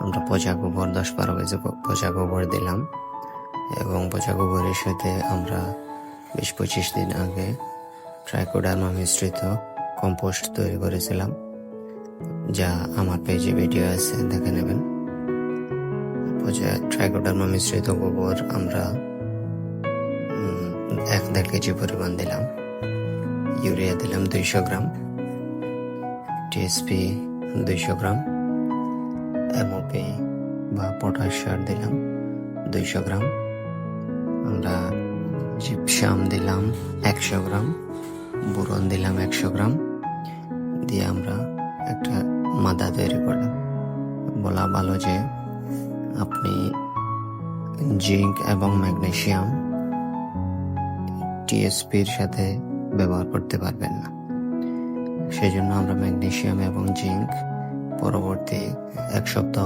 আমরা পচা গোবর 10-12 কেজি পচা গোবর দিলাম এবং পচা গোবরের সাথে আমরা 20-25 দিন আগে ট্রাইকোডার্মা মিশ্রিত কম্পোস্ট তৈরি করেছিলাম, যা আমার পেজে ভিডিও আছে, দেখে নেবেন। ট্রাইকোডার্মা মিশ্রিত গোবর আমরা 1-1.5 কেজি পরিমাণ দিলাম। ইউরিয়া দিলাম 200 গ্রাম, টিএসপি 200 গ্রাম, এমওপি বা পটাশ সার দিলাম 200 গ্রাম, আমরা জিপসাম দিলাম 100 গ্রাম, বোরন দিলাম 100 গ্রাম দিয়ে আমরা একটা মাদা তৈরি করলাম। বলা ভালো যে আপনি জিঙ্ক এবং ম্যাগনেসিয়াম টিএসপির সাথে ব্যবহার করতে পারবেন না, সেজন্য আমরা ম্যাগনেসিয়াম এবং জিঙ্ক পরবর্তী 1 সপ্তাহ